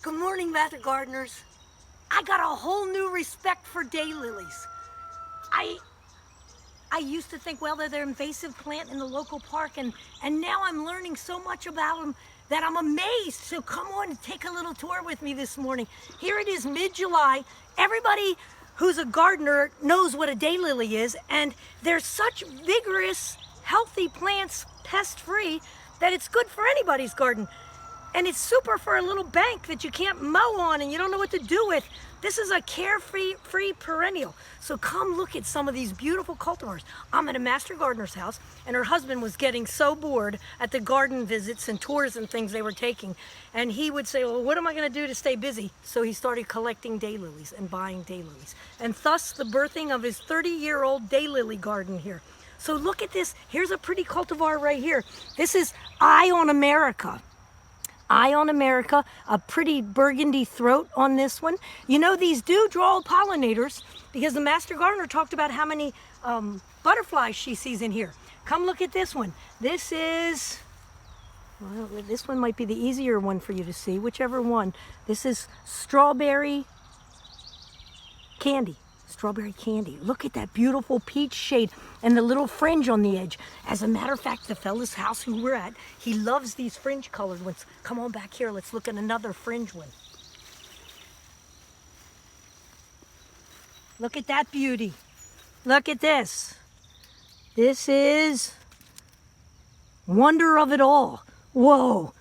Good morning, method gardeners. I got a whole new respect for daylilies. I used to think, well, they're an invasive plant in the local park, and now I'm learning so much about them that I'm amazed. So come on and take a little tour with me this morning. Here it is, mid-July. Everybody who's a gardener knows what a daylily is, and they're such vigorous, healthy plants, pest-free, that it's good for anybody's garden. And it's super for a little bank that you can't mow on and you don't know what to do with. This is a carefree perennial. So come look at some of these beautiful cultivars. I'm at a master gardener's house, and her husband was getting so bored at the garden visits and tours and things they were taking. And he would say, well, what am I gonna do to stay busy? So he started collecting daylilies and buying daylilies. And thus the birthing of his 30-year-old daylily garden here. So look at this. Here's a pretty cultivar right here. This is Eye on America. Eye on America, a pretty burgundy throat on this one. You know, these do draw pollinators because the master gardener talked about how many butterflies she sees in here. Come look at this one. This is, well, this one might be the easier one for you to see, whichever one. This is strawberry candy. Strawberry candy. Look at that beautiful peach shade and the little fringe on the edge. As a matter of fact, the fella's house who we're at, he loves these fringe colored ones. Come on back here, let's look at another fringe one. Look at that beauty. Look at this. This is wonder of it all. Whoa,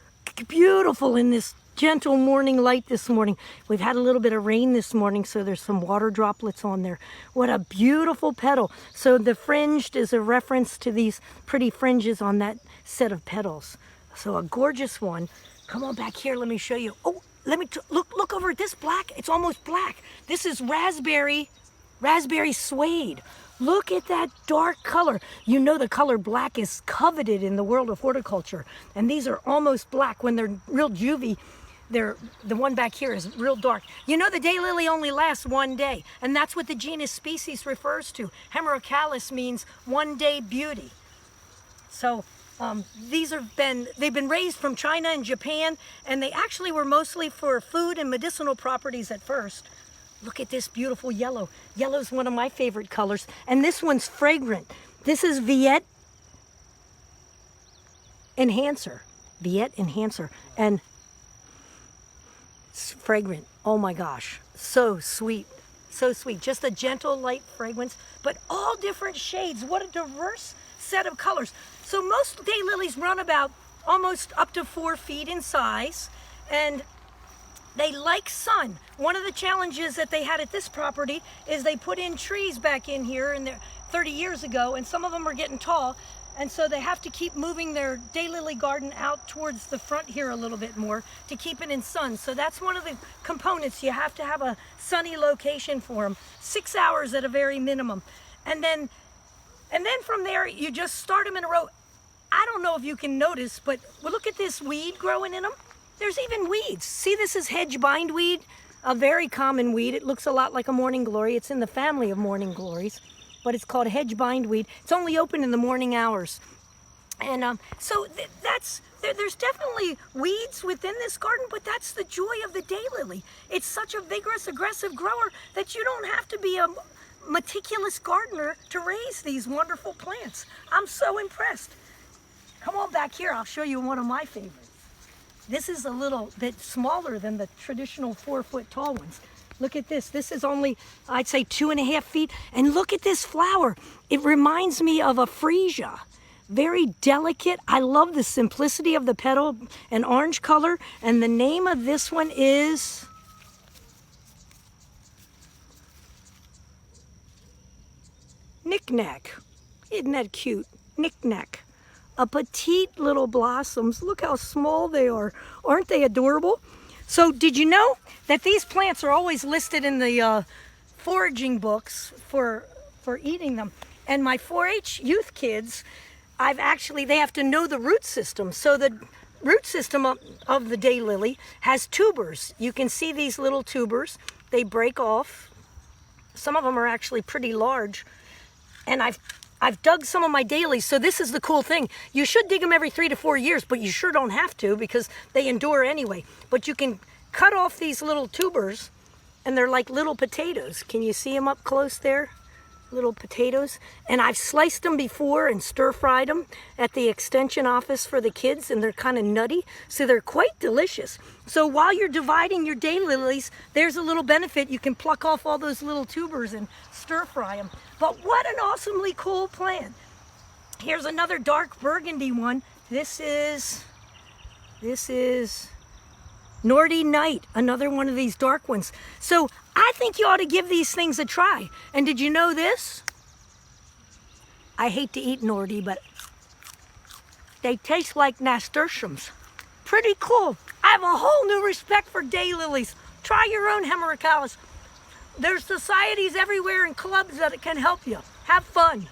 beautiful in this gentle morning light this morning. We've had a little bit of rain this morning, so there's some water droplets on there. What a beautiful petal. So the fringed is a reference to these pretty fringes on that set of petals. So a gorgeous one. Come on back here, let me show you. Oh, look over at this black. It's almost black. This is raspberry suede. Look at that dark color. You know the color black is coveted in the world of horticulture. And these are almost black. When they're real juvie, the one back here is real dark. You know the daylily only lasts one day, and that's what the genus species refers to. Hemerocallis means one day beauty. So they've been raised from China and Japan, and they actually were mostly for food and medicinal properties at first. Look at this beautiful yellow. Yellow's one of my favorite colors, and this one's fragrant. This is Viet Enhancer. Viet Enhancer, and it's fragrant. Oh my gosh, so sweet, so sweet. Just a gentle, light fragrance, but all different shades. What a diverse set of colors. So most daylilies run about almost up to 4 feet in size, and they like sun. One of the challenges that they had at this property is they put in trees back in here 30 years ago, and some of them are getting tall, and so they have to keep moving their daylily garden out towards the front here a little bit more to keep it in sun. So that's one of the components. You have to have a sunny location for them, 6 hours at a very minimum. And then from there, you just start them in a row. I don't know if you can notice, but look at this weed growing in them. There's even weeds. See, this is hedge bindweed, a very common weed. It looks a lot like a morning glory. It's in the family of morning glories, but it's called hedge bindweed. It's only open in the morning hours. And so there's definitely weeds within this garden, but that's the joy of the daylily. It's such a vigorous, aggressive grower that you don't have to be a meticulous gardener to raise these wonderful plants. I'm so impressed. Come on back here, I'll show you one of my favorites. This is a little bit smaller than the traditional 4-foot tall ones. Look at this. This is only, I'd say, 2.5 feet. And look at this flower. It reminds me of a freesia. Very delicate. I love the simplicity of the petal, an orange color. And the name of this one is Knick-Knack. Isn't that cute? Knick-Knack. A petite little blossoms. Look how small they are. Aren't they adorable? So did you know that these plants are always listed in the foraging books for eating them? And my 4-H youth kids, they have to know the root system. So the root system of the daylily has tubers. You can see these little tubers. They break off. Some of them are actually pretty large. And I've dug some of my daylilies, so this is the cool thing. You should dig them every 3 to 4 years, but you sure don't have to because they endure anyway. But you can cut off these little tubers, and they're like little potatoes. Can you see them up close there? Little potatoes. And I've sliced them before and stir-fried them at the extension office for the kids, and they're kind of nutty, so they're quite delicious. So while you're dividing your daylilies, there's a little benefit. You can pluck off all those little tubers and stir-fry them. But what an awesomely cool plant. Here's another dark burgundy one. This is Nordy Night, another one of these dark ones. So I think you ought to give these things a try. And did you know this? I hate to eat Nordy, but they taste like nasturtiums. Pretty cool. I have a whole new respect for daylilies. Try your own Hemerocallis. There's societies everywhere and clubs that can help you. Have fun.